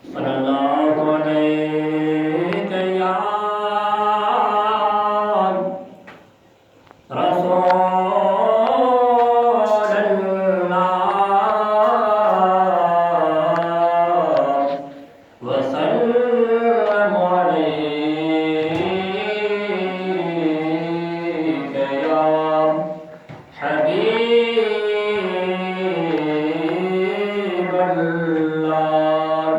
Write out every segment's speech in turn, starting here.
صلی اللہ علیہ یا رسول اللہ وسلم علیک یا حبیب اللہ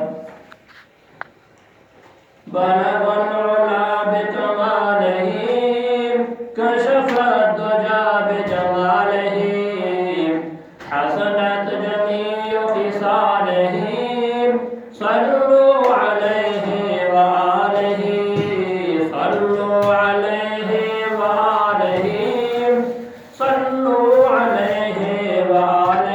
بلغ العلا بکمالہ کشف الدجى بجمالہ حسنت جمیع خصالہ صلوا علیہ وآلہ صلوا علیہ وآلہ صلوا علیہ وآلہ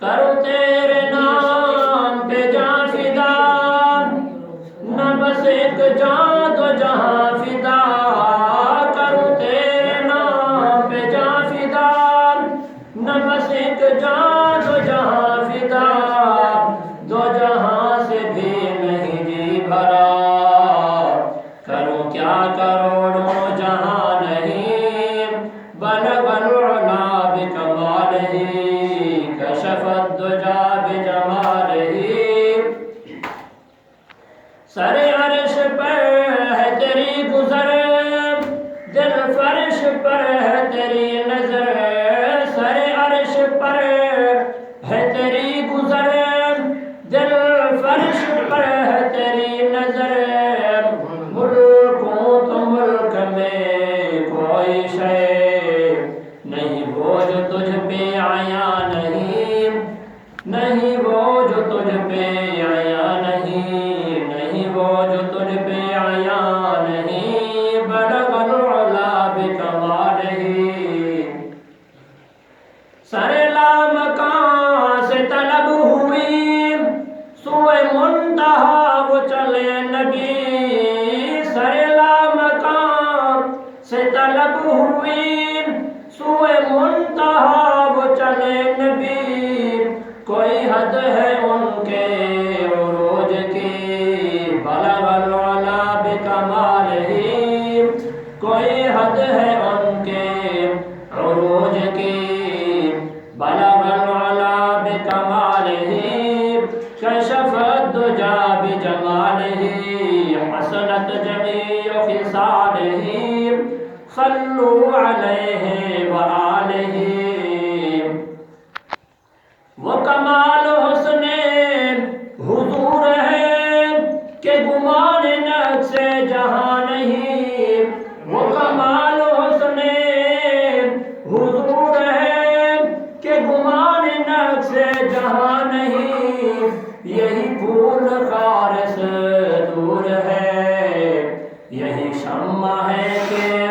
کرو تیرے نام پہ جان فدا نہ بس ایک جان تو جہاں فدا کرو تیرے نام پہ جان فدا نہ بس ایک جان تو جہاں فدا دو جہاں سے بھی نہیں جی بھرا کرو کیا کروڑوں جہاں نہیں بلغ العلا بکمالہ کشف الدجى بجمالہ سر عرش پر ہے تیری گزر دل فرش پر ہے تیری نظر سر عرش پر ہے تیری گزر دل فرش پر ہے تیری نظر ملکوں تو ملک میں کوئی شے نہیں وہ جو تجھ پہ آیا نہیں نہیں وہ جو تجھ پہ آیا نہیں نہیں وہ جو تجھ پہ آیا نہیں بلغ العلا بکمالہ سر لامکان سے طلب ہوئی سوئے منتہا وہ چلے نبی سر لامکان سے طلب ہوئی سوئے منتہا وہ چلے نبی کوئی حد ہے ان کے عروج کی بلغ العلا بکمالہ کوئی حد ہے ان کے عروج کی بلغ العلا بکمالہ کشف الدجى بجمالہ حسنت جمیع خصالہ صلوا علیہ وآلہ وہ کمال حسن حضور ہے کہ گمان نقص جہاں نہیں وہ کمال حسن حضور ہے کہ گمان نقص جہاں نہیں یہی پھول خارس دور ہے یہی شمع ہے کہ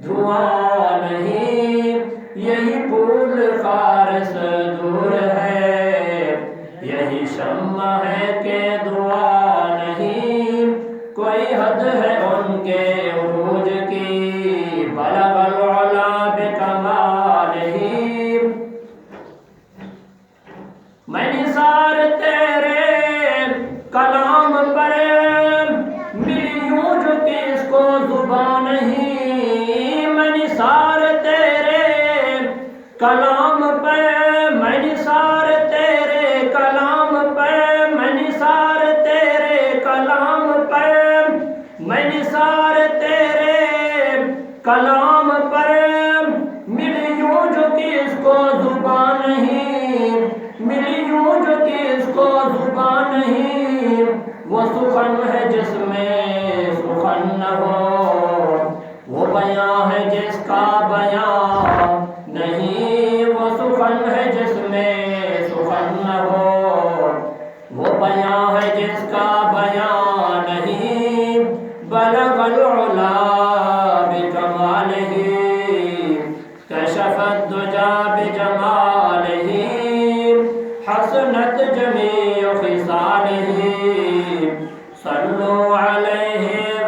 دھواں نہیں یہی پھول خارس دور ہے یہی شمع ہے کہ دعا نہیں کوئی حد ہے ان کے عروج کی بلغ العلا بکمالہ میں نثار تیرے کلام پر ملی یوں جو کس کو زبان نہیں میں نثار تیرے کلام پر میں نثار تیرے کلام پر میں نثار تیرے کلام پر میں نثار تیرے کلام پر ملی یوں جو کس کو زبان نہیں ملی یوں جو کس کو زبان نہیں وہ سخن ہے جس میں سخن نہ ہو وہ بیاں ہے جس کا بیاں نہیں وہ سخن ہے جس میں سخن نہ ہو وہ بیاں ہے جس کا بیاں نہیں بلغ العلا بکمالہ کشف الدجى بجمالہ حسنت جمیع خصالہ صلوا علیہ